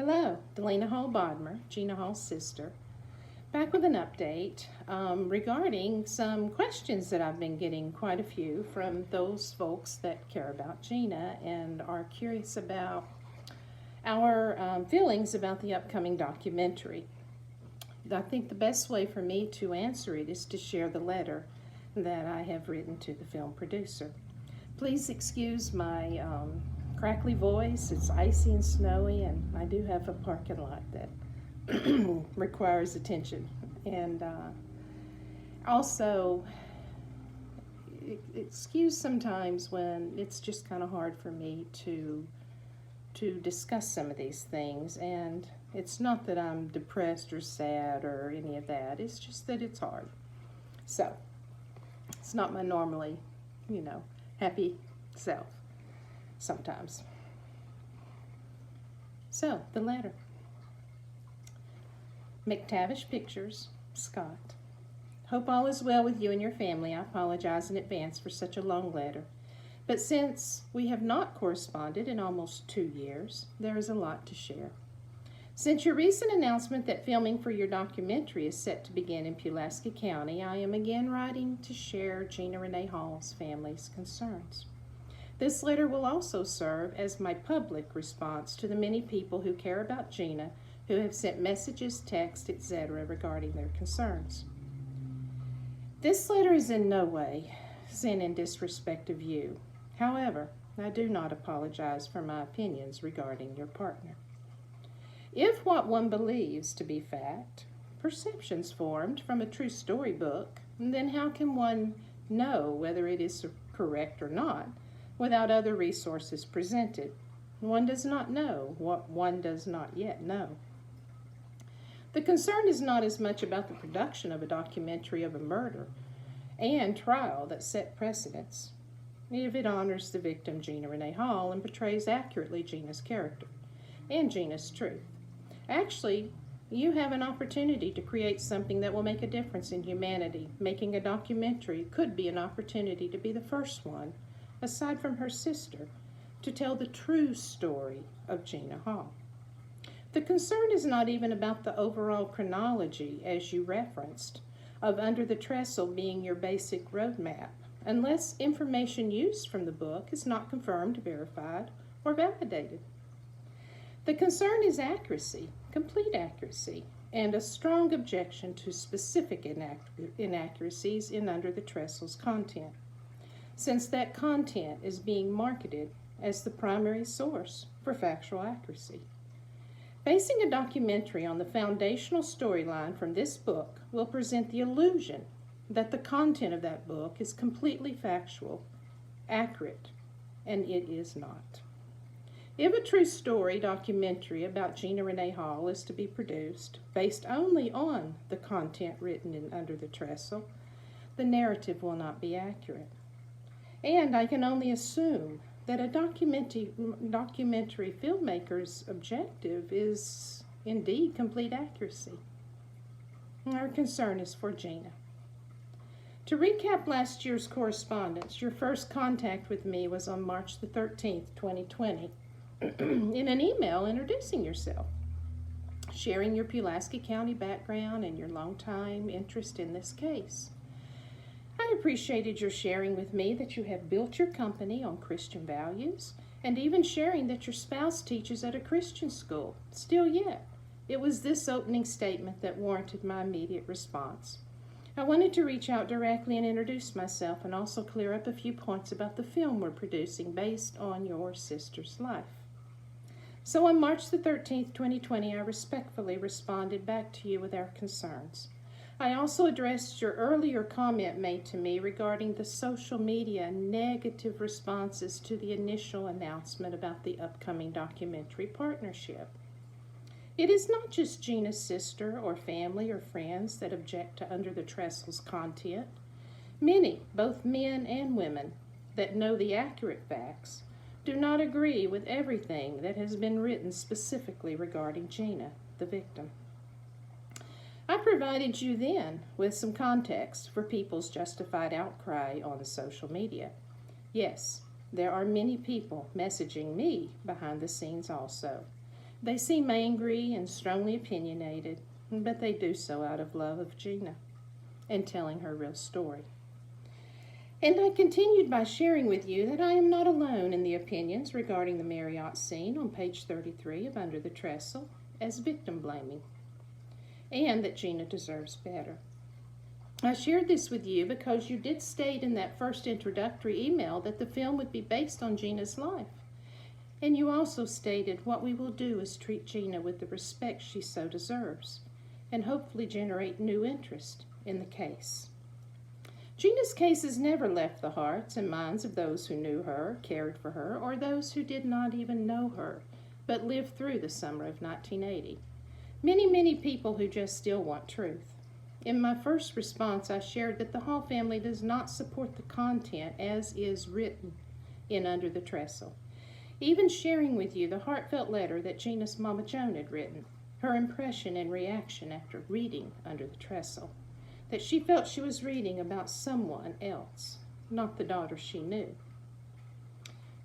Hello, Dlana Hall Bodmer, Gina Hall's sister, back with an update regarding some questions that I've been getting quite a few from those folks that care about Gina and are curious about our feelings about the upcoming documentary. I think the best way for me to answer it is to share the letter that I have written to the film producer. Please excuse my crackly voice. It's icy and snowy, and I do have a parking lot that requires attention. And also, excuse sometimes when it's just kind of hard for me to discuss some of these things. And it's not that I'm depressed or sad or any of that. It's just that it's hard. So, it's not my normally, happy self sometimes. So, the letter. Mactavish Pictures, Scott. Hope all is well with you and your family. I apologize in advance for such a long letter. But since we have not corresponded in almost 2 years, there is a lot to share. Since your recent announcement that filming for your documentary is set to begin in Pulaski County, I am again writing to share Gina Renee Hall's family's concerns. This letter will also serve as my public response to the many people who care about Gina, who have sent messages, texts, etc. regarding their concerns. This letter is in no way sent in disrespect of you. However, I do not apologize for my opinions regarding your partner. If what one believes to be fact, perceptions formed from a true storybook, then how can one know whether it is correct or not without other resources presented? One does not know what one does not yet know. The concern is not as much about the production of a documentary of a murder and trial that set precedents, if it honors the victim Gina Renee Hall and portrays accurately Gina's character and Gina's truth. Actually, you have an opportunity to create something that will make a difference in humanity. Making a documentary could be an opportunity to be the first one, aside from her sister, to tell the true story of Gina Hall. The concern is not even about the overall chronology, as you referenced, of Under the Trestle being your basic roadmap, unless information used from the book is not confirmed, verified, or validated. The concern is accuracy, complete accuracy, and a strong objection to specific inaccuracies in Under the Trestle's content, since that content is being marketed as the primary source for factual accuracy. Basing a documentary on the foundational storyline from this book will present the illusion that the content of that book is completely factual, accurate, and it is not. If a true story documentary about Gina Renee Hall is to be produced based only on the content written in Under the Trestle, the narrative will not be accurate. And I can only assume that a documentary filmmaker's objective is indeed complete accuracy. Our concern is for Gina. To recap last year's correspondence, your first contact with me was on March the 13th, 2020, in an email introducing yourself, sharing your Pulaski County background and your longtime interest in this case. I appreciated your sharing with me that you have built your company on Christian values, and even sharing that your spouse teaches at a Christian school. Still yet, it was this opening statement that warranted my immediate response. I wanted to reach out directly and introduce myself and also clear up a few points about the film we're producing based on your sister's life. So on March the 13th, 2020, I respectfully responded back to you with our concerns. I also addressed your earlier comment made to me regarding the social media negative responses to the initial announcement about the upcoming documentary partnership. It is not just Gina's sister or family or friends that object to Under the Trestle's content. Many, both men and women, that know the accurate facts do not agree with everything that has been written specifically regarding Gina, the victim. I provided you then with some context for people's justified outcry on social media. Yes, there are many people messaging me behind the scenes also. They seem angry and strongly opinionated, but they do so out of love of Gina and telling her real story. And I continued by sharing with you that I am not alone in the opinions regarding the Mariott scene on page 33 of Under the Trestle as victim blaming, and that Gina deserves better. I shared this with you because you did state in that first introductory email that the film would be based on Gina's life. And you also stated what we will do is treat Gina with the respect she so deserves and hopefully generate new interest in the case. Gina's case has never left the hearts and minds of those who knew her, cared for her, or those who did not even know her, but lived through the summer of 1980. Many people who just still want truth. In my first response, I shared that the Hall family does not support the content as is written in Under the Trestle. Even sharing with you the heartfelt letter that Gina's Mama Joan had written, her impression and reaction after reading Under the Trestle, that she felt she was reading about someone else, not the daughter she knew.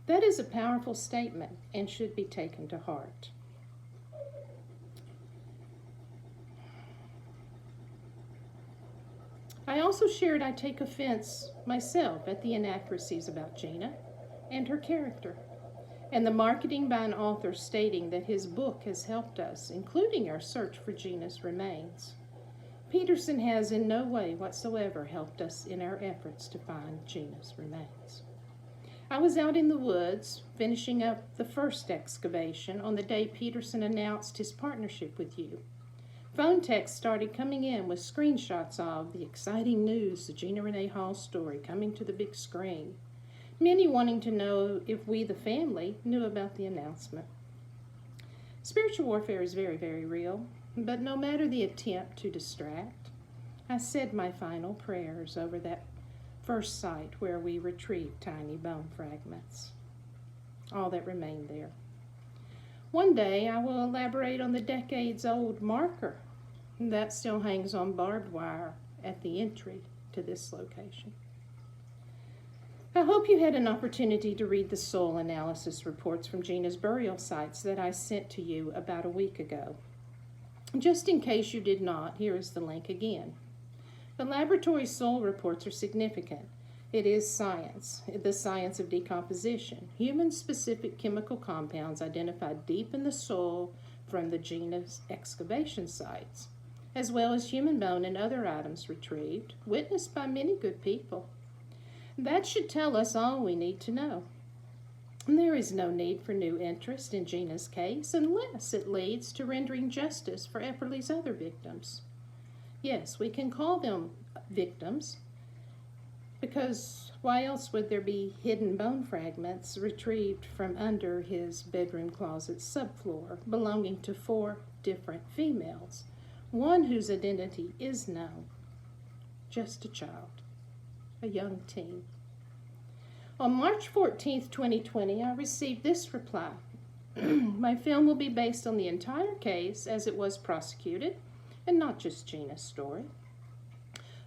That is a powerful statement and should be taken to heart. I also shared I take offense myself at the inaccuracies about Gina and her character, and the marketing by an author stating that his book has helped us, including our search for Gina's remains. Peterson has in no way whatsoever helped us in our efforts to find Gina's remains. I was out in the woods finishing up the first excavation on the day Peterson announced his partnership with you. Phone texts started coming in with screenshots of the exciting news, the Gina Renee Hall story coming to the big screen. Many wanting to know if we, the family, knew about the announcement. Spiritual warfare is very real. But no matter the attempt to distract, I said my final prayers over that first site where we retrieved tiny bone fragments, all that remained there. One day I will elaborate on the decades-old marker that still hangs on barbed wire at the entry to this location. I hope you had an opportunity to read the soil analysis reports from Gina's burial sites that I sent to you about a week ago. Just in case you did not, here is the link again. The laboratory soil reports are significant. It is science, the science of decomposition, human-specific chemical compounds identified deep in the soil from the Gina's excavation sites, as well as human bone and other items retrieved, witnessed by many good people. That should tell us all we need to know. There is no need for new interest in Gina's case unless it leads to rendering justice for Epperly's other victims. Yes, we can call them victims, because why else would there be hidden bone fragments retrieved from under his bedroom closet subfloor belonging to 4 different females, one whose identity is known, just a child, a young teen. On March 14th, 2020, I received this reply. My film will be based on the entire case as it was prosecuted, and not just Gina's story.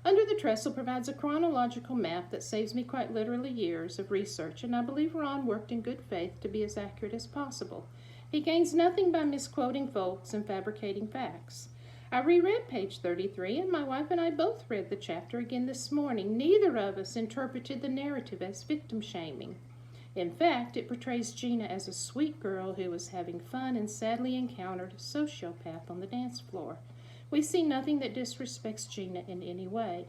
Under the Trestle provides a chronological map that saves me quite literally years of research, and I believe Ron worked in good faith to be as accurate as possible. He gains nothing by misquoting folks and fabricating facts. I reread page 33, and my wife and I both read the chapter again this morning. Neither of us interpreted the narrative as victim shaming. In fact, it portrays Gina as a sweet girl who was having fun and sadly encountered a sociopath on the dance floor. We see nothing that disrespects Gina in any way.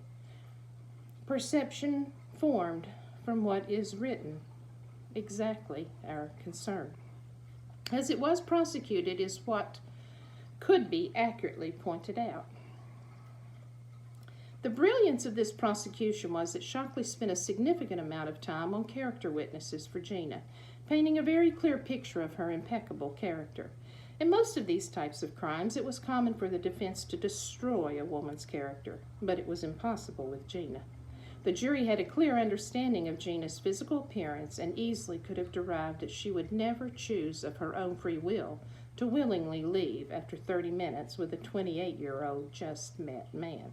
Perception formed from what is written. Exactly our concern. As it was prosecuted is what could be accurately pointed out. The brilliance of this prosecution was that Shockley spent a significant amount of time on character witnesses for Gina, painting a very clear picture of her impeccable character. In most of these types of crimes, it was common for the defense to destroy a woman's character, but it was impossible with Gina. The jury had a clear understanding of Gina's physical appearance and easily could have derived that she would never choose of her own free will to willingly leave after 30 minutes with a 28-year-old just met man.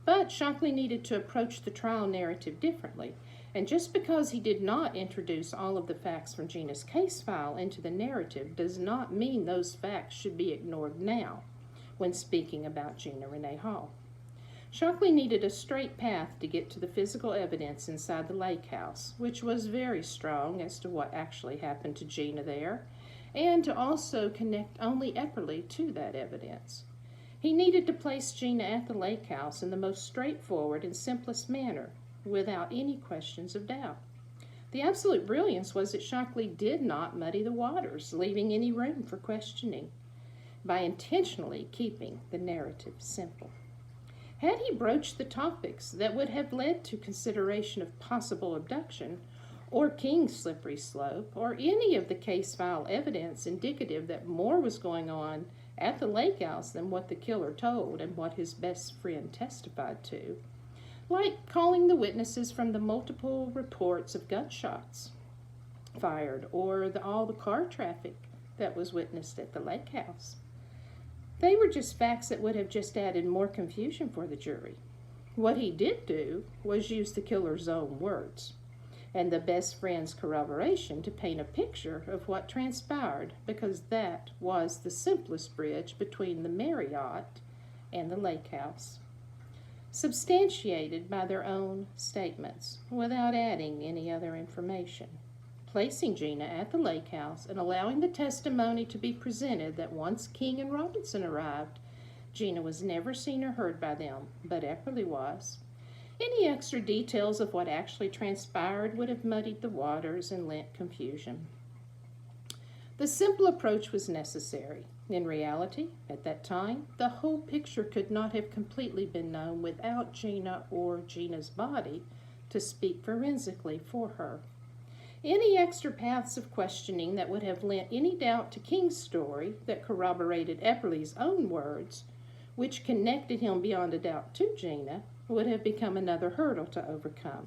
But Shockley needed to approach the trial narrative differently, And just because he did not introduce all of the facts from Gina's case file into the narrative does not mean those facts should be ignored now when speaking about Gina Renee Hall. Shockley needed a straight path to get to the physical evidence inside the lake house, which was very strong as to what actually happened to Gina there, and to also connect only Epperly to that evidence. He needed to place Gina at the lake house in the most straightforward and simplest manner, without any questions of doubt. The absolute brilliance was that Shockley did not muddy the waters, leaving any room for questioning, by intentionally keeping the narrative simple. Had he broached the topics that would have led to consideration of possible abduction, or King's slippery slope, or any of the case file evidence indicative that more was going on at the lake house than what the killer told and what his best friend testified to, like calling the witnesses from the multiple reports of gunshots fired, or all the car traffic that was witnessed at the lake house. They were just facts that would have just added more confusion for the jury. What he did do was use the killer's own words and the best friend's corroboration to paint a picture of what transpired, because that was the simplest bridge between the Mariott and the lake house, substantiated by their own statements without adding any other information, placing Gina at the lake house and allowing the testimony to be presented that once King and Robinson arrived, Gina was never seen or heard by them, but Epperly was. Any extra details of what actually transpired would have muddied the waters and lent confusion. The simple approach was necessary. In reality, at that time, the whole picture could not have completely been known without Gina or Gina's body to speak forensically for her. Any extra paths of questioning that would have lent any doubt to King's story that corroborated Epperly's own words, which connected him beyond a doubt to Gina, would have become another hurdle to overcome.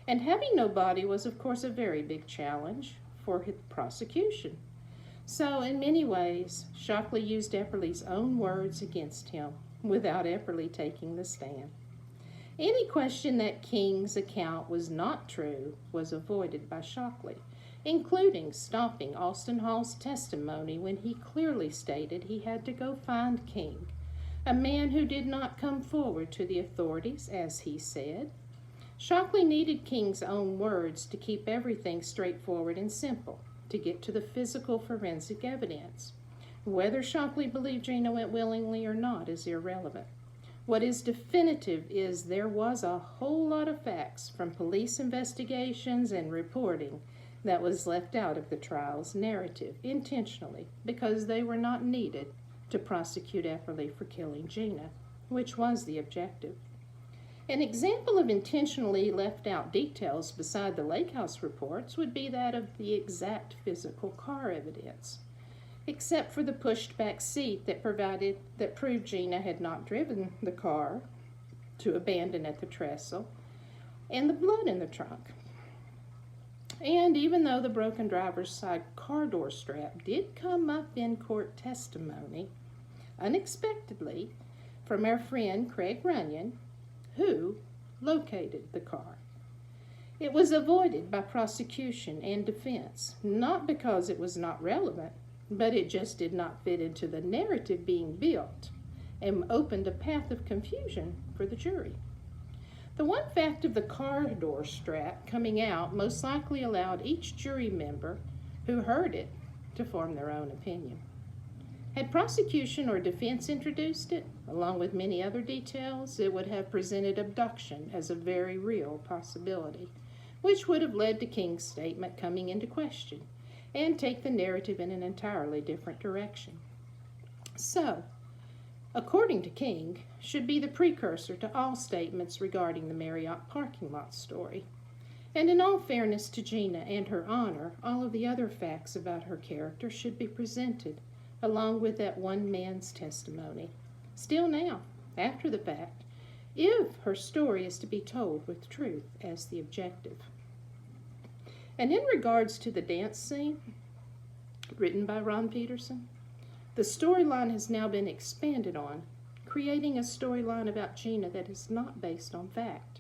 And having no body was, of course, a very big challenge for the prosecution. So, in many ways, Shockley used Epperly's own words against him, without Epperly taking the stand. Any question that King's account was not true was avoided by Shockley, including stopping Austin Hall's testimony when he clearly stated he had to go find King, a man who did not come forward to the authorities, as he said. Shockley needed King's own words to keep everything straightforward and simple, to get to the physical forensic evidence. Whether Shockley believed Gina went willingly or not is irrelevant. What is definitive is there was a whole lot of facts from police investigations and reporting that was left out of the trial's narrative intentionally because they were not needed to prosecute Epperly for killing Gina, which was the objective. An example of intentionally left out details beside the lake house reports would be that of the exact physical car evidence, except for the pushed back seat that proved Gina had not driven the car to abandon at the trestle, and the blood in the trunk. And even though the broken driver's side car door strap did come up in court testimony, unexpectedly, from our friend Craig Runyon, who located the car. It was avoided by prosecution and defense, not because it was not relevant, but it just did not fit into the narrative being built and opened a path of confusion for the jury. The one fact of the car door strap coming out most likely allowed each jury member who heard it to form their own opinion. Had prosecution or defense introduced it, along with many other details, it would have presented abduction as a very real possibility, which would have led to King's statement coming into question and take the narrative in an entirely different direction. So, according to King, should be the precursor to all statements regarding the Mariott parking lot story. And in all fairness to Gina and her honor, all of the other facts about her character should be presented, along with that one man's testimony. Still now, after the fact, if her story is to be told with truth as the objective. And in regards to the dance scene, written by Ron Peterson, the storyline has now been expanded on, creating a storyline about Gina that is not based on fact,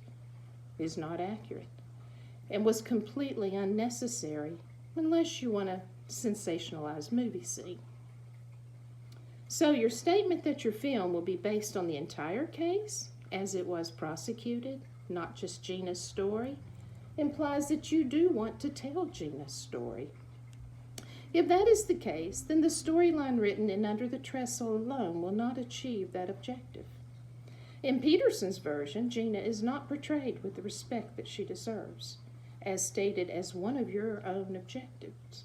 is not accurate, and was completely unnecessary unless you want a sensationalized movie scene. So your statement that your film will be based on the entire case as it was prosecuted, not just Gina's story, implies that you do want to tell Gina's story. If that is the case, then the storyline written in Under the Trestle alone will not achieve that objective. In Peterson's version, Gina is not portrayed with the respect that she deserves, as stated as one of your own objectives.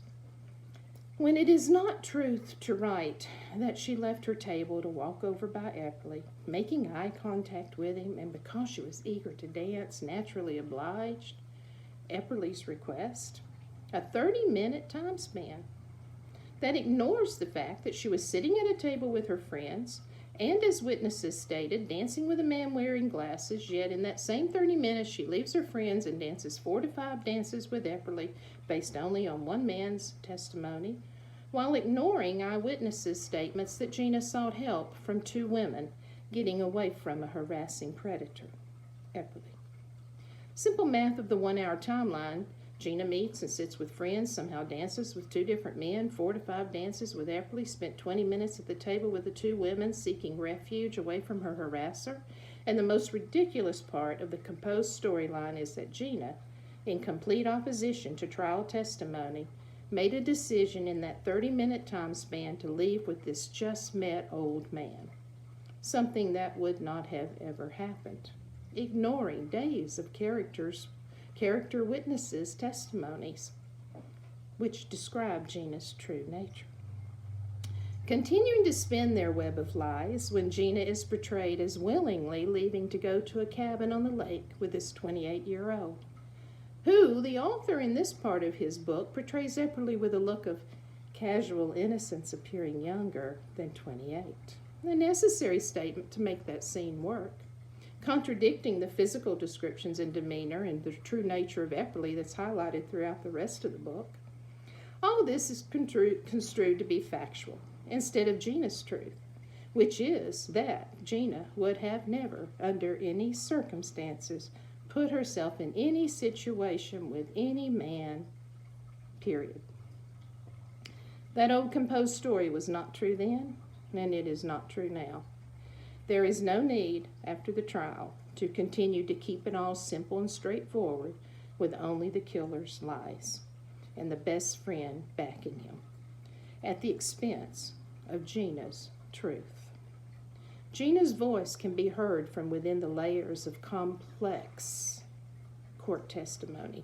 When it is not truth to write that she left her table to walk over by Epperly, making eye contact with him, and because she was eager to dance, naturally obliged Epperly's request, a 30-minute time span that ignores the fact that she was sitting at a table with her friends and, as witnesses stated, dancing with a man wearing glasses, yet in that same 30 minutes she leaves her friends and dances 4 to 5 dances with Epperly based only on one man's testimony, while ignoring eyewitnesses' statements that Gina sought help from 2 women getting away from a harassing predator, Epperly. Simple math of the 1-hour timeline: Gina meets and sits with friends, somehow dances with 2 different men, 4 to 5 dances with Epperly, spent 20 minutes at the table with the 2 women seeking refuge away from her harasser, and the most ridiculous part of the composed storyline is that Gina, in complete opposition to trial testimony, made a decision in that 30-minute time span to leave with this just-met old man, something that would not have ever happened, ignoring days of character witnesses' testimonies, which describe Gina's true nature. Continuing to spin their web of lies when Gina is portrayed as willingly leaving to go to a cabin on the lake with this 28-year-old, who, the author in this part of his book, portrays Epperly with a look of casual innocence, appearing younger than 28. A necessary statement to make that scene work, contradicting the physical descriptions and demeanor and the true nature of Epperly that's highlighted throughout the rest of the book. All of this is construed to be factual instead of Gina's truth, which is that Gina would have never, under any circumstances, put herself in any situation with any man, period. That old composed story was not true then, and it is not true now. There is no need, after the trial, to continue to keep it all simple and straightforward with only the killer's lies and the best friend backing him, at the expense of Gina's truth. Gina's voice can be heard from within the layers of complex court testimony.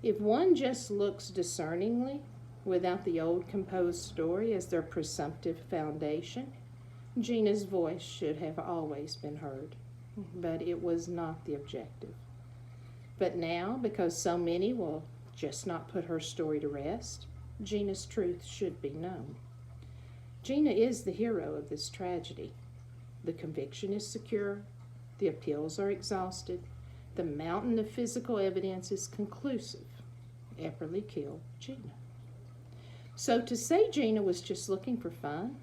If one just looks discerningly, without the old composed story as their presumptive foundation, Gina's voice should have always been heard, but it was not the objective. But now, because so many will just not put her story to rest, Gina's truth should be known. Gina is the hero of this tragedy. The conviction is secure, the appeals are exhausted, the mountain of physical evidence is conclusive. Epperly killed Gina. So to say Gina was just looking for fun,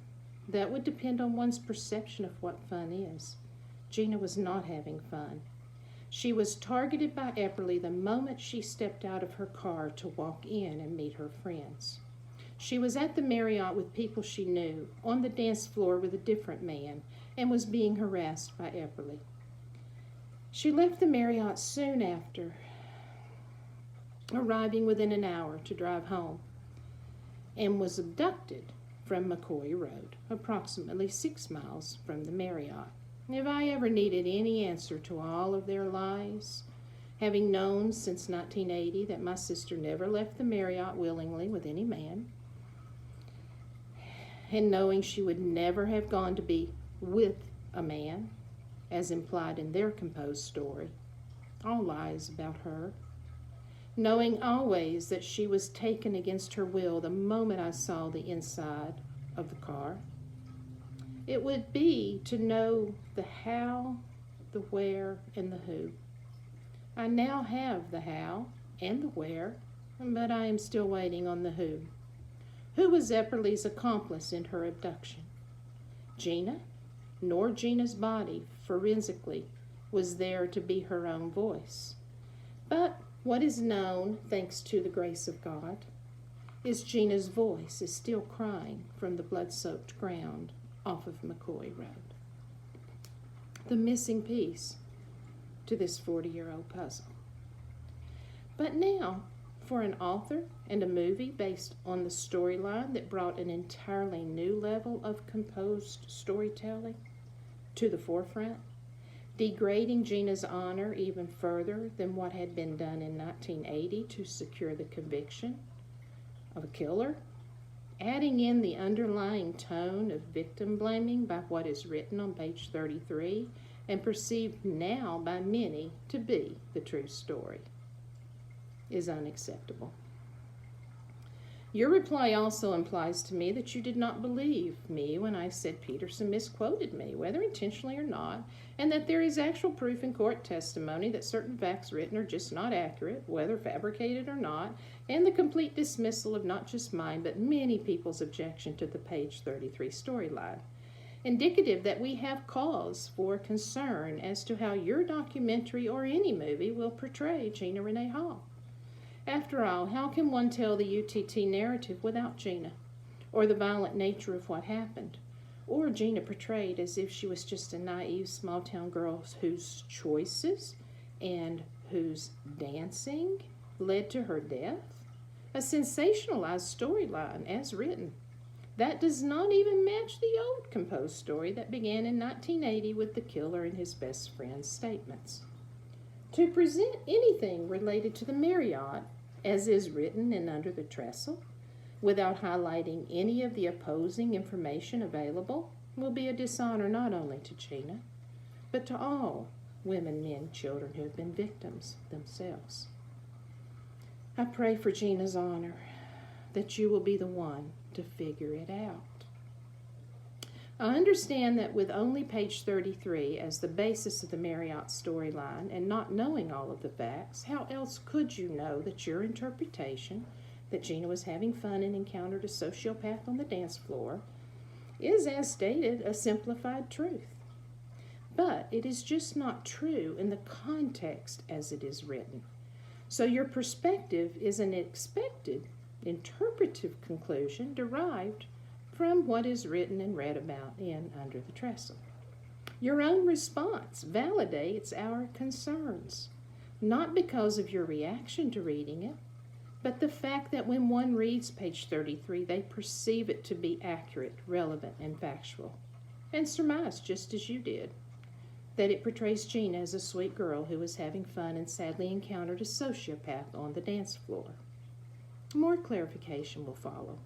that would depend on one's perception of what fun is. Gina was not having fun. She was targeted by Epperly the moment she stepped out of her car to walk in and meet her friends. She was at the Mariott with people she knew, on the dance floor with a different man, and was being harassed by Epperly. She left the Mariott soon after, arriving within an hour to drive home, and was abducted from McCoy Road, approximately 6 miles from the Mariott. If I ever needed any answer to all of their lies, having known since 1980 that my sister never left the Mariott willingly with any man, and knowing she would never have gone to be with a man, as implied in their composed story, all lies about her, knowing always that she was taken against her will the moment I saw the inside of the car, it would be to know the how, the where, and the who. I now have the how and the where, but I am still waiting on the who. Who was Epperly's accomplice in her abduction? Gina, nor Gina's body, forensically, was there to be her own voice. But What is known, thanks to the grace of God, is Gina's voice is still crying from the blood-soaked ground off of McCoy Road. The missing piece to this 40-year-old puzzle. But now, for an author and a movie based on the storyline that brought an entirely new level of composed storytelling to the forefront, degrading Gina's honor even further than what had been done in 1980 to secure the conviction of a killer, adding in the underlying tone of victim blaming by what is written on page 33 and perceived now by many to be the true story, is unacceptable. Your reply also implies to me that you did not believe me when I said Peterson misquoted me, whether intentionally or not, and that there is actual proof in court testimony that certain facts written are just not accurate, whether fabricated or not, and the complete dismissal of not just mine, but many people's objection to the page 33 storyline. Indicative that we have cause for concern as to how your documentary or any movie will portray Gina Renee Hall. After all, how can one tell the UTT narrative without Gina, or the violent nature of what happened, or Gina portrayed as if she was just a naive small-town girl whose choices and whose dancing led to her death? A sensationalized storyline as written. That does not even match the old composed story that began in 1980 with the killer and his best friend's statements. To present anything related to the Mariott, as is written in Under the Trestle, without highlighting any of the opposing information available, will be a dishonor not only to Gina, but to all women, men, children who have been victims themselves. I pray for Gina's honor, that you will be the one to figure it out. I understand that with only page 33 as the basis of the Mariott storyline and not knowing all of the facts, how else could you know that your interpretation, that Gina was having fun and encountered a sociopath on the dance floor, is, as stated, a simplified truth? But it is just not true in the context as it is written. So your perspective is an expected, interpretive conclusion derived from what is written and read about in Under the Trestle. Your own response validates our concerns, not because of your reaction to reading it, but the fact that when one reads page 33, they perceive it to be accurate, relevant, and factual, and surmise, just as you did, that it portrays Gina as a sweet girl who was having fun and sadly encountered a sociopath on the dance floor. More clarification will follow.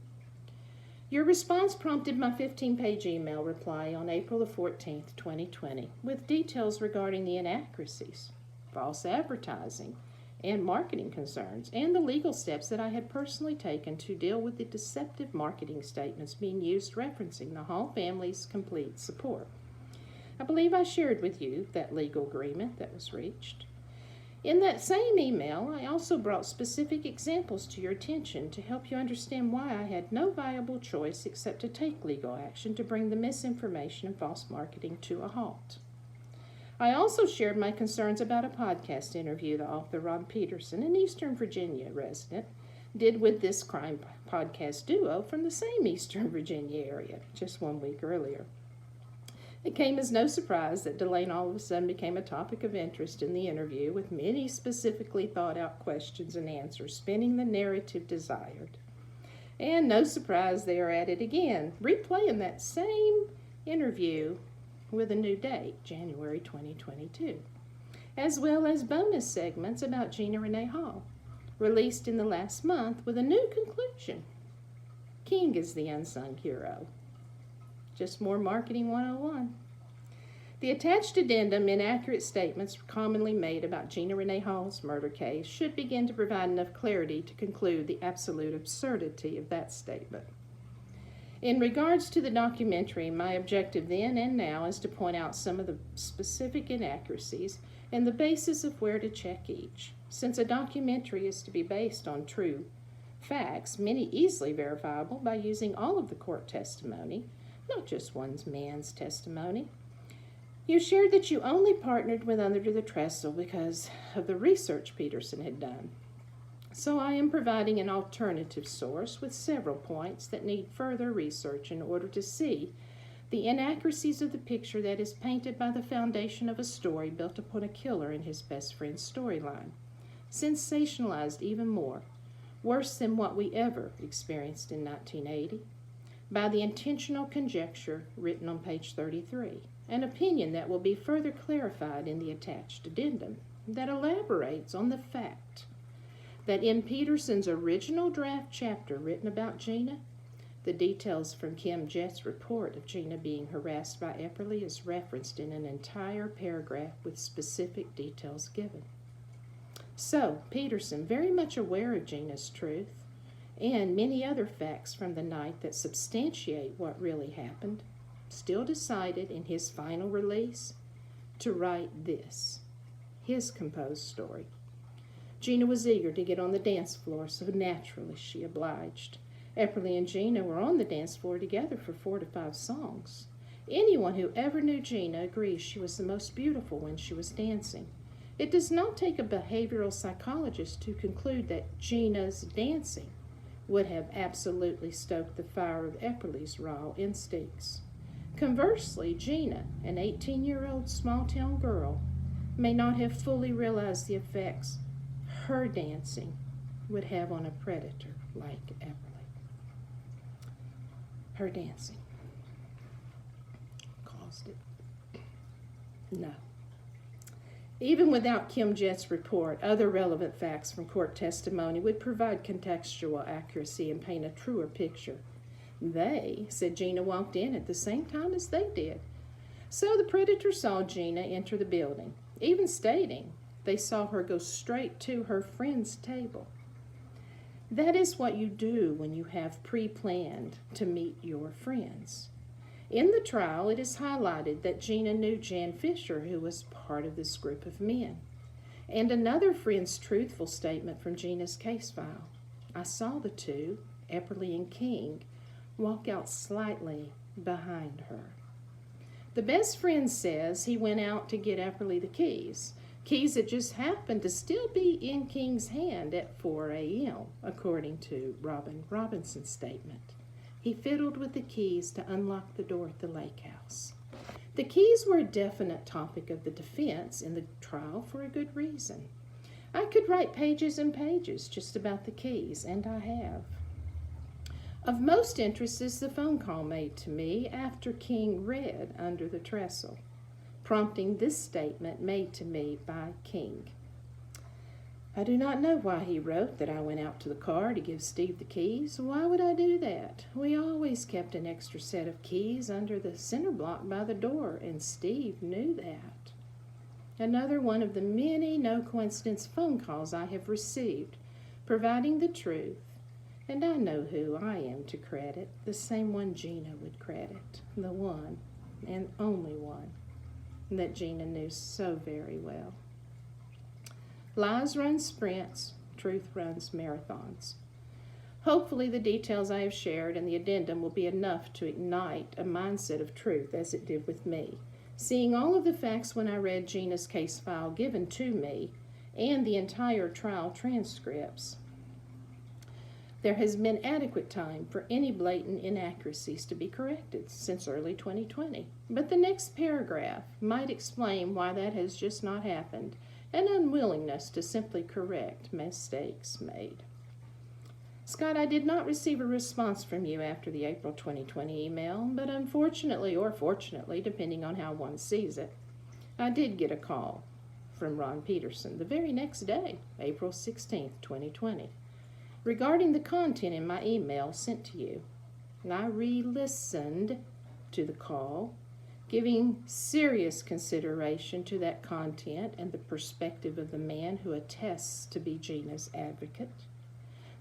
Your response prompted my 15-page email reply on April the 14th, 2020, with details regarding the inaccuracies, false advertising, and marketing concerns, and the legal steps that I had personally taken to deal with the deceptive marketing statements being used referencing the Hall family's complete support. I believe I shared with you that legal agreement that was reached. In that same email, I also brought specific examples to your attention to help you understand why I had no viable choice except to take legal action to bring the misinformation and false marketing to a halt. I also shared my concerns about a podcast interview the author Ron Peterson, an Eastern Virginia resident, did with this crime podcast duo from the same Eastern Virginia area just 1 week earlier. It came as no surprise that Dlana all of a sudden became a topic of interest in the interview, with many specifically thought-out questions and answers spinning the narrative desired. And no surprise they are at it again, replaying that same interview with a new date, January 2022, as well as bonus segments about Gina Renee Hall, released in the last month with a new conclusion. King is the unsung hero. Just more marketing 101. The attached addendum, inaccurate statements commonly made about Gina Renee Hall's murder case, should begin to provide enough clarity to conclude the absolute absurdity of that statement. In regards to the documentary, my objective then and now is to point out some of the specific inaccuracies and the basis of where to check each. Since a documentary is to be based on true facts, many easily verifiable by using all of the court testimony, not just one man's testimony, You shared that you only partnered with Under the Trestle because of the research Peterson had done. So I am providing an alternative source with several points that need further research in order to see the inaccuracies of the picture that is painted by the foundation of a story built upon a killer and his best friend's storyline, sensationalized even more, worse than what we ever experienced in 1980, by the intentional conjecture written on page 33, an opinion that will be further clarified in the attached addendum that elaborates on the fact that in Peterson's original draft chapter written about Gina, the details from Kim Jett's report of Gina being harassed by Epperly is referenced in an entire paragraph with specific details given. So, Peterson, very much aware of Gina's truth and many other facts from the night that substantiate what really happened, still decided in his final release to write this, his composed story. Gina was eager to get on the dance floor, so naturally she obliged. Epperly and Gina were on the dance floor together for 4 to 5 songs. Anyone who ever knew Gina agrees she was the most beautiful when she was dancing. It does not take a behavioral psychologist to conclude that Gina's dancing would have absolutely stoked the fire of Epperly's raw instincts. Conversely, Gina, an 18-year-old small-town girl, may not have fully realized the effects her dancing would have on a predator like Epperly. Her dancing caused it. No. Even without Kim Jett's report, other relevant facts from court testimony would provide contextual accuracy and paint a truer picture. They said Gina walked in at the same time as they did. So the predator saw Gina enter the building, even stating they saw her go straight to her friend's table. That is what you do when you have pre-planned to meet your friends. In the trial, it is highlighted that Gina knew Jan Fisher, who was part of this group of men. And another friend's truthful statement from Gina's case file. I saw the two, Epperly and King, walk out slightly behind her. The best friend says he went out to get Epperly the keys that just happened to still be in King's hand at 4 a.m., according to Robin Robinson's statement. He fiddled with the keys to unlock the door at the lake house. The keys were a definite topic of the defense in the trial for a good reason. I could write pages and pages just about the keys, and I have. Of most interest is the phone call made to me after King read Under the Trestle, prompting this statement made to me by King. I do not know why he wrote that I went out to the car to give Steve the keys. Why would I do that? We always kept an extra set of keys under the center block by the door, and Steve knew that. Another one of the many no-coincidence phone calls I have received, providing the truth, and I know who I am to credit, the same one Gina would credit, the one and only one that Gina knew so very well. Lies run sprints, truth runs marathons. Hopefully the details I have shared and the addendum will be enough to ignite a mindset of truth as it did with me. Seeing all of the facts when I read Gina's case file given to me and the entire trial transcripts, there has been adequate time for any blatant inaccuracies to be corrected since early 2020. But the next paragraph might explain why that has just not happened, an unwillingness to simply correct mistakes made. Scott, I did not receive a response from you after the April 2020 email, but unfortunately, or fortunately, depending on how one sees it, I did get a call from Ron Peterson the very next day, April 16, 2020, regarding the content in my email sent to you. And I re-listened to the call, giving serious consideration to that content and the perspective of the man who attests to be Gina's advocate.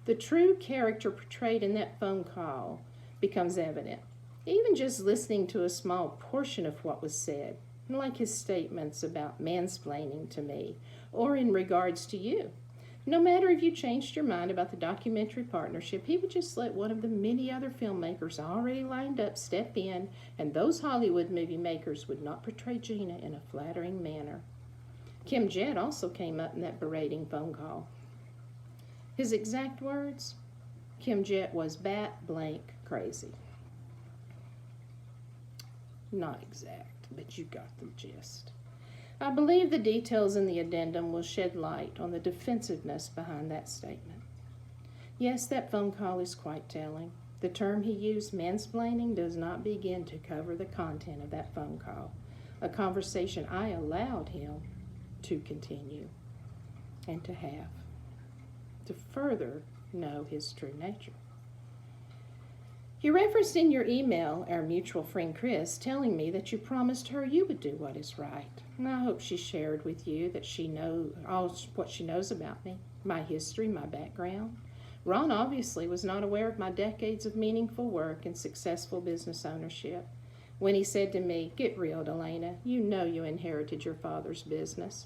The true character portrayed in that phone call becomes evident, even just listening to a small portion of what was said, like his statements about mansplaining to me, or in regards to you, No matter if you changed your mind about the documentary partnership, he would just let one of the many other filmmakers already lined up step in, and those Hollywood movie makers would not portray Gina in a flattering manner. Kim Jett also came up in that berating phone call. His exact words, Kim Jett was bat blank crazy. Not exact, but you got the gist. I believe the details in the addendum will shed light on the defensiveness behind that statement. Yes, that phone call is quite telling. The term he used, mansplaining, does not begin to cover the content of that phone call, a conversation I allowed him to continue and to have, to further know his true nature. You referenced in your email our mutual friend Chris telling me that you promised her you would do what is right. And I hope she shared with you that she knows all what she knows about me, my history, my background. Ron obviously was not aware of my decades of meaningful work and successful business ownership. When he said to me, "Get real, Dlana, you know you inherited your father's business."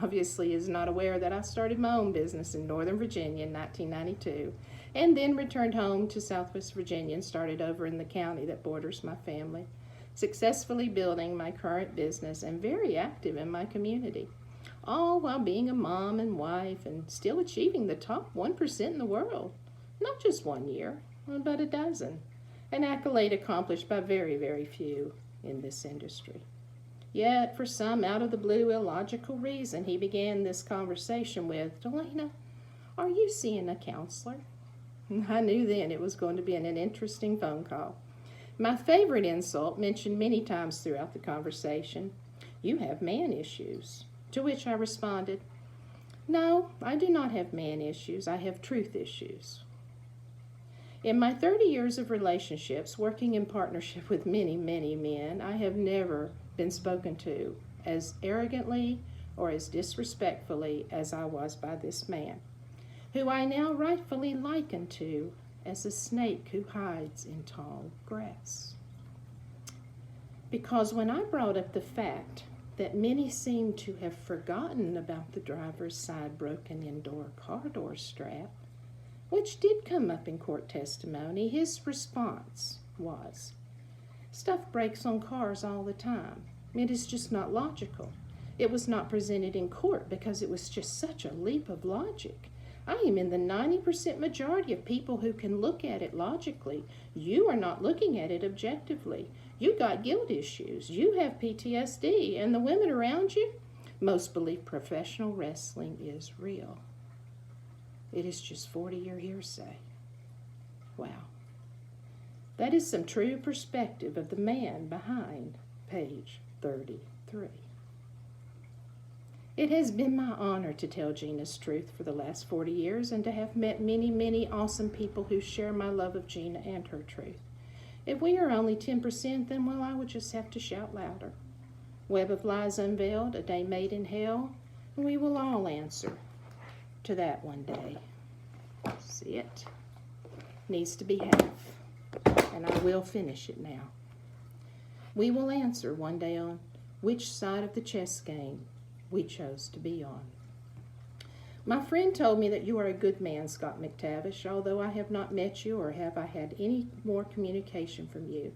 Obviously, he is not aware that I started my own business in Northern Virginia in 1992, and then returned home to Southwest Virginia and started over in the county that borders my family, successfully building my current business and very active in my community, all while being a mom and wife and still achieving the top 1% in the world. Not just 1 year, but a dozen, an accolade accomplished by very, very few in this industry. Yet, for some out-of-the-blue illogical reason, he began this conversation with, "Dlana, are you seeing a counselor?" I knew then it was going to be an interesting phone call. My favorite insult, mentioned many times throughout the conversation, "You have man issues." To which I responded, "No, I do not have man issues. I have truth issues." In my 30 years of relationships, working in partnership with many, many men, I have never been spoken to as arrogantly or as disrespectfully as I was by this man, who I now rightfully liken to as a snake who hides in tall grass. Because when I brought up the fact that many seem to have forgotten about the driver's side broken indoor car door strap, which did come up in court testimony, his response was, "Stuff breaks on cars all the time. It is just not logical. It was not presented in court because it was just such a leap of logic. I am in the 90% majority of people who can look at it logically. You are not looking at it objectively. You got guilt issues. You have PTSD. And the women around you, most believe professional wrestling is real. It is just 40-year hearsay." Wow. That is some true perspective of the man behind page 33. It has been my honor to tell Gina's truth for the last 40 years and to have met many, many awesome people who share my love of Gina and her truth. If we are only 10%, then, well, I would just have to shout louder. Web of Lies Unveiled, A Day Made in Hell, and we will all answer to that one day. See it? Needs to be half, and I will finish it now. We will answer one day on which side of the chess game we chose to be on. My friend told me that you are a good man, Scott Mactavish, although I have not met you or have I had any more communication from you.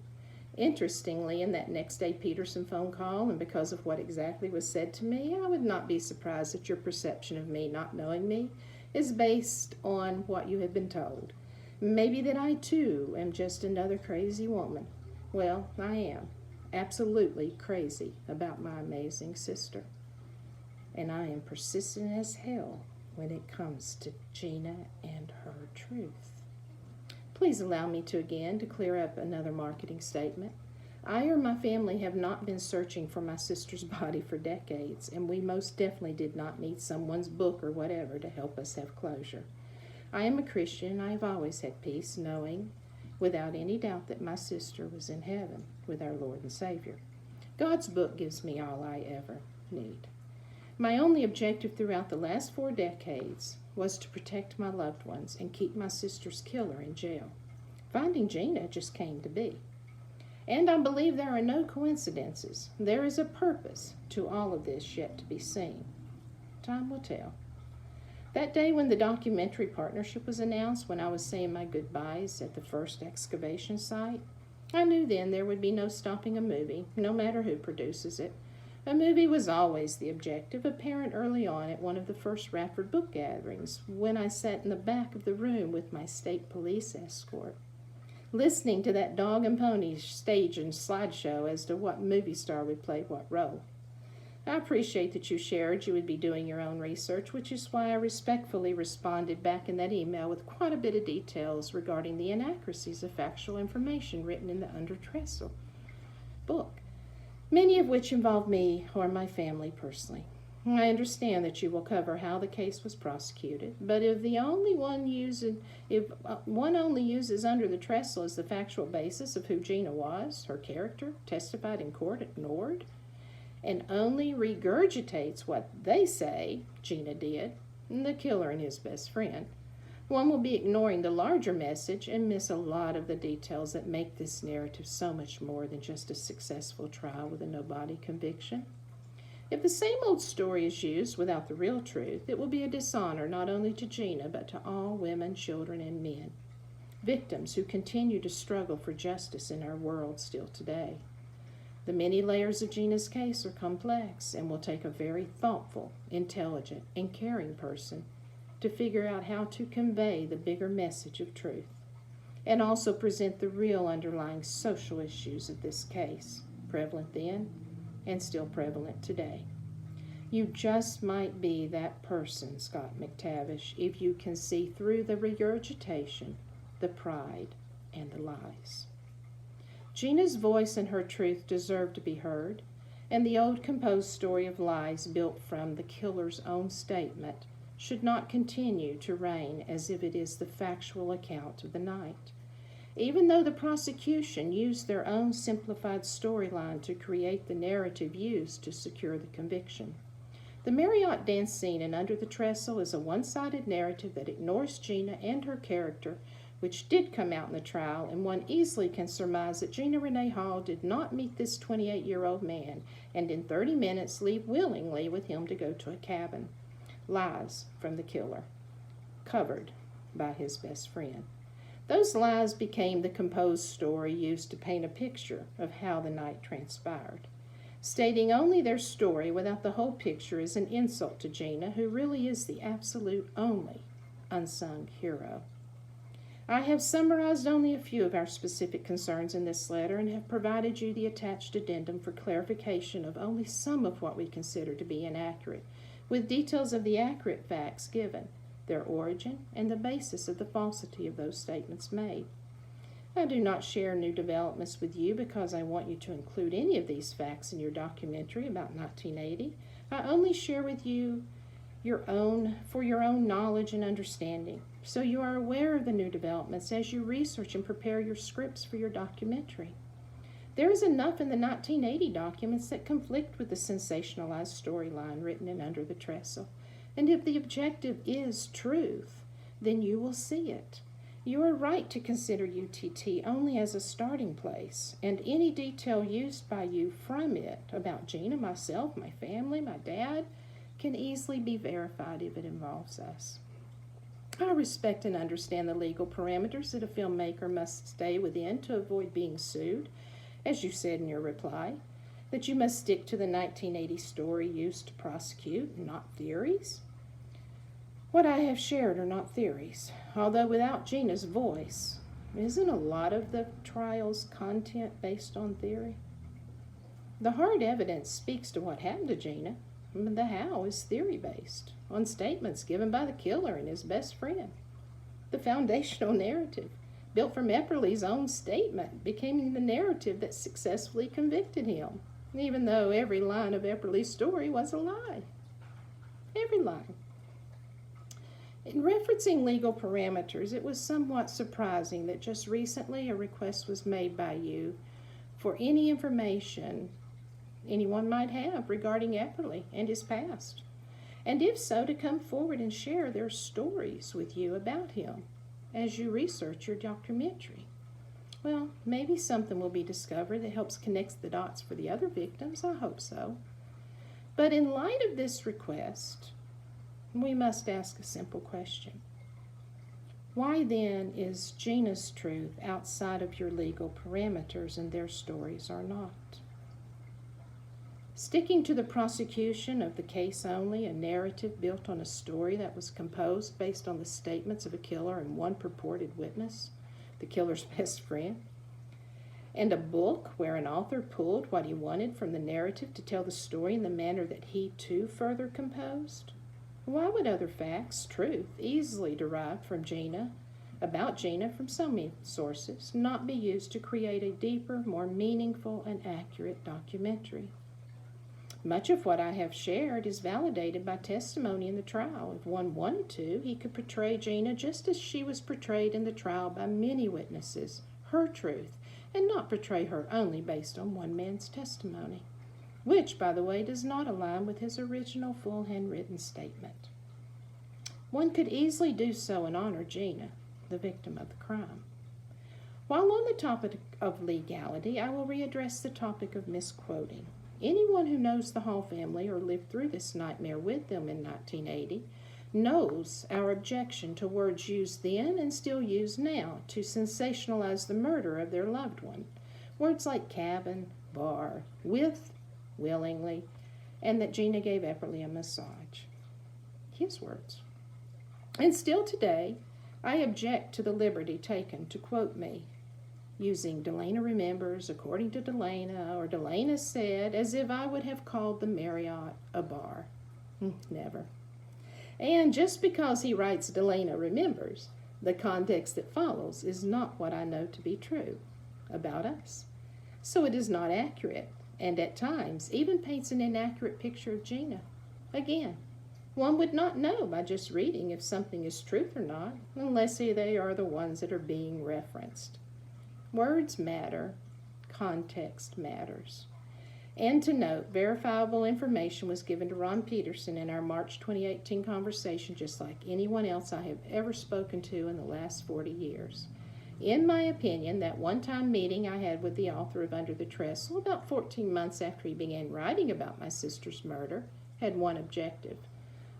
Interestingly, in that next day Peterson phone call, and because of what exactly was said to me, I would not be surprised that your perception of me not knowing me is based on what you have been told. Maybe that I, too, am just another crazy woman. Well, I am absolutely crazy about my amazing sister. And I am persistent as hell when it comes to Gina and her truth. Please allow me to clear up another marketing statement. I or my family have not been searching for my sister's body for decades, and we most definitely did not need someone's book or whatever to help us have closure. I am a Christian, and I have always had peace knowing, without any doubt, that my sister was in heaven with our Lord and Savior. God's book gives me all I ever need. My only objective throughout the last 4 decades was to protect my loved ones and keep my sister's killer in jail. Finding Gina just came to be. And I believe there are no coincidences. There is a purpose to all of this yet to be seen. Time will tell. That day when the documentary partnership was announced, when I was saying my goodbyes at the first excavation site, I knew then there would be no stopping a movie, no matter who produces it. A movie was always the objective, apparent early on at one of the first Radford book gatherings, when I sat in the back of the room with my state police escort, listening to that dog and pony stage and slideshow as to what movie star would play what role. I appreciate that you shared you would be doing your own research, which is why I respectfully responded back in that email with quite a bit of details regarding the inaccuracies of factual information written in the Under the Trestle book, many of which involve me or my family personally. I understand that you will cover how the case was prosecuted, but if one only uses Under the Trestle as the factual basis of who Gina was, her character, testified in court, ignored, and only regurgitates what they say Gina did, the killer and his best friend, one will be ignoring the larger message and miss a lot of the details that make this narrative so much more than just a successful trial with a no-body conviction. If the same old story is used without the real truth, it will be a dishonor not only to Gina but to all women, children, and men, victims who continue to struggle for justice in our world still today. The many layers of Gina's case are complex and will take a very thoughtful, intelligent, and caring person to figure out how to convey the bigger message of truth and also present the real underlying social issues of this case, prevalent then and still prevalent today. You just might be that person, Scott Mactavish, if you can see through the regurgitation, the pride, and the lies. Gina's voice and her truth deserve to be heard, and the old composed story of lies built from the killer's own statement should not continue to reign as if it is the factual account of the night. Even though the prosecution used their own simplified storyline to create the narrative used to secure the conviction. The Mariott Dance scene in Under the Trestle is a one-sided narrative that ignores Gina and her character, which did come out in the trial, and one easily can surmise that Gina Renee Hall did not meet this 28-year-old man and in 30 minutes leave willingly with him to go to a cabin. Lies from the killer, covered by his best friend. Those lies became the composed story used to paint a picture of how the night transpired. Stating only their story without the whole picture is an insult to Gina, who really is the absolute only unsung hero. I have summarized only a few of our specific concerns in this letter and have provided you the attached addendum for clarification of only some of what we consider to be inaccurate, with details of the accurate facts given, their origin, and the basis of the falsity of those statements made. I do not share new developments with you because I want you to include any of these facts in your documentary about 1980. I only share with you for your own knowledge and understanding, so you are aware of the new developments as you research and prepare your scripts for your documentary. There is enough in the 1980 documents that conflict with the sensationalized storyline written in Under the Trestle, and if the objective is truth, then you will see it. You are right to consider UTT only as a starting place, and any detail used by you from it about Gina, myself, my family, my dad, can easily be verified if it involves us. I respect and understand the legal parameters that a filmmaker must stay within to avoid being sued, as you said in your reply, that you must stick to the 1980 story used to prosecute, not theories. What I have shared are not theories, although without Gina's voice, isn't a lot of the trial's content based on theory? The hard evidence speaks to what happened to Gina. The how is theory-based, on statements given by the killer and his best friend. The foundational narrative, built from Epperly's own statement, became the narrative that successfully convicted him, even though every line of Epperly's story was a lie. Every line. In referencing legal parameters, it was somewhat surprising that just recently a request was made by you for any information anyone might have regarding Epperly and his past, and if so, to come forward and share their stories with you about him as you research your documentary. Well, maybe something will be discovered that helps connect the dots for the other victims. I hope so. But in light of this request, we must ask a simple question. Why then is Gina's truth outside of your legal parameters and their stories are not? Sticking to the prosecution of the case only, a narrative built on a story that was composed based on the statements of a killer and one purported witness, the killer's best friend, and a book where an author pulled what he wanted from the narrative to tell the story in the manner that he too further composed? Why would other facts, truth, easily derived from Gina, about Gina from so many sources, not be used to create a deeper, more meaningful, and accurate documentary? Much of what I have shared is validated by testimony in the trial. If one wanted to, he could portray Gina just as she was portrayed in the trial by many witnesses, her truth, and not portray her only based on one man's testimony, which, by the way, does not align with his original full handwritten statement. One could easily do so and honor Gina, the victim of the crime. While on the topic of legality, I will readdress the topic of misquoting. Anyone who knows the Hall family or lived through this nightmare with them in 1980 knows our objection to words used then and still used now to sensationalize the murder of their loved one. Words like cabin, bar, with, willingly, and that Gina gave Epperly a massage. His words. And still today, I object to the liberty taken to quote me, using Dlana remembers, according to Dlana, or Dlana said, as if I would have called the Mariott a bar. Never. And just because he writes Dlana remembers, the context that follows is not what I know to be true about us. So it is not accurate, and at times even paints an inaccurate picture of Gina. Again, one would not know by just reading if something is truth or not, unless they are the ones that are being referenced. Words matter, context matters. And to note, verifiable information was given to Ron Peterson in our March 2018 conversation, just like anyone else I have ever spoken to in the last 40 years. In my opinion, that one-time meeting I had with the author of Under the Trestle, about 14 months after he began writing about my sister's murder, had one objective,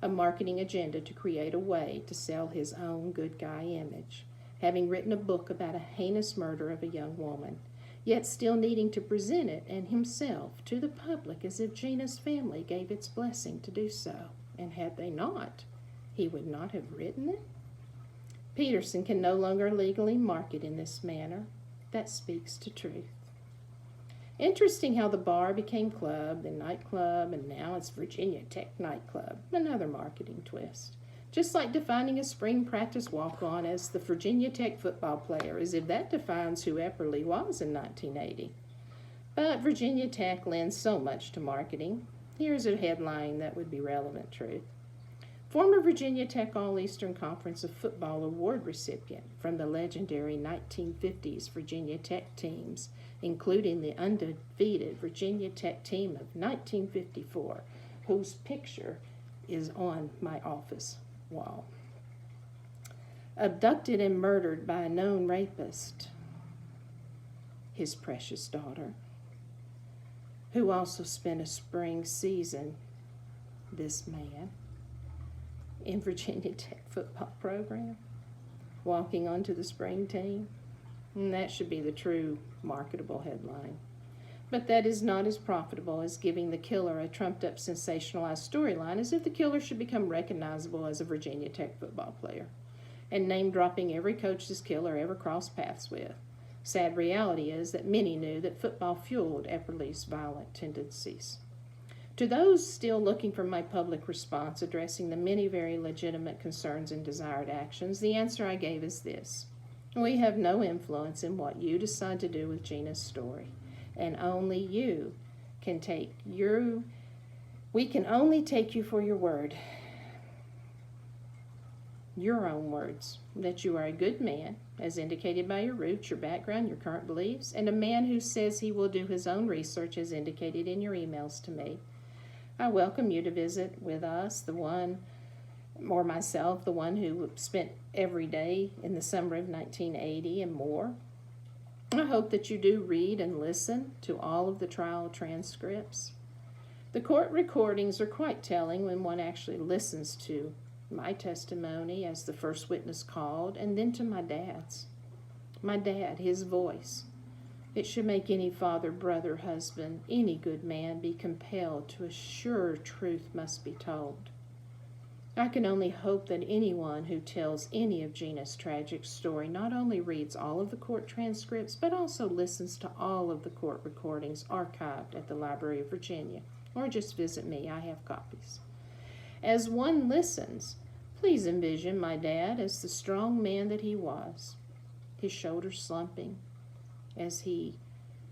a marketing agenda to create a way to sell his own good guy image, having written a book about a heinous murder of a young woman, yet still needing to present it and himself to the public as if Gina's family gave its blessing to do so. And had they not, he would not have written it. Peterson can no longer legally market in this manner. That speaks to truth. Interesting how the bar became club, then nightclub, and now it's Virginia Tech nightclub. Another marketing twist. Just like defining a spring practice walk-on as the Virginia Tech football player, as if that defines who Epperly was in 1980. But Virginia Tech lends so much to marketing. Here's a headline that would be relevant truth. Former Virginia Tech All-Eastern Conference of Football Award recipient from the legendary 1950s Virginia Tech teams, including the undefeated Virginia Tech team of 1954, whose picture is on my office wall. Abducted and murdered by a known rapist, his precious daughter, who also spent a spring season, this man, in Virginia Tech football program, walking onto the spring team. And that should be the true marketable headline. But that is not as profitable as giving the killer a trumped-up sensationalized storyline, as if the killer should become recognizable as a Virginia Tech football player, and name-dropping every coach this killer ever crossed paths with. Sad reality is that many knew that football fueled Epperly's violent tendencies. To those still looking for my public response addressing the many very legitimate concerns and desired actions, the answer I gave is this. We have no influence in what you decide to do with Gina's story. And only you can we can only take you for your word, your own words, that you are a good man, as indicated by your roots, your background, your current beliefs, and a man who says he will do his own research as indicated in your emails to me. I welcome you to visit with us, the one, or myself, the one who spent every day in the summer of 1980 and more. I hope that you do read and listen to all of the trial transcripts. The court recordings are quite telling when one actually listens to my testimony as the first witness called, and then to my dad's. My dad, his voice. It should make any father, brother, husband, any good man be compelled to assure truth must be told. I can only hope that anyone who tells any of Gina's tragic story not only reads all of the court transcripts, but also listens to all of the court recordings archived at the Library of Virginia, or just visit me. I have copies. As one listens, please envision my dad as the strong man that he was, his shoulders slumping as he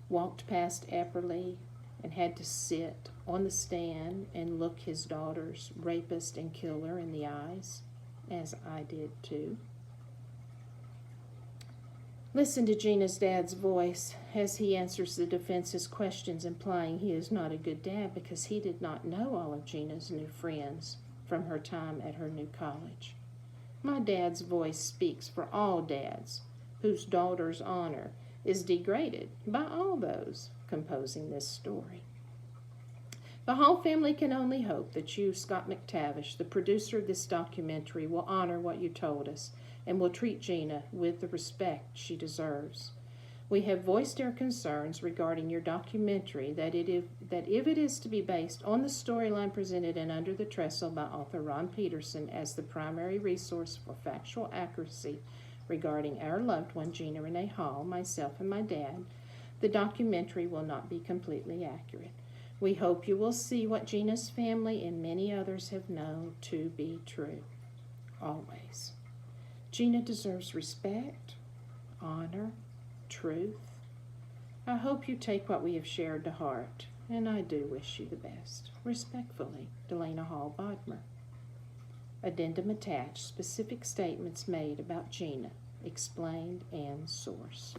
walked past Epperly and had to sit on the stand and look his daughter's rapist and killer in the eyes, as I did too. Listen to Gina's dad's voice as he answers the defense's questions, implying he is not a good dad because he did not know all of Gina's new friends from her time at her new college. My dad's voice speaks for all dads whose daughter's honor is degraded by all those composing this story. The Hall family can only hope that you, Scott Mactavish, the producer of this documentary, will honor what you told us and will treat Gina with the respect she deserves. We have voiced our concerns regarding your documentary that if it is to be based on the storyline presented in Under the Trestle by author Ron Peterson as the primary resource for factual accuracy regarding our loved one, Gina Renee Hall, myself, and my dad, the documentary will not be completely accurate. We hope you will see what Gina's family and many others have known to be true. Always. Gina deserves respect, honor, truth. I hope you take what we have shared to heart, and I do wish you the best. Respectfully, Dlana Hall Bodmer. Addendum attached, specific statements made about Gina, explained and sourced.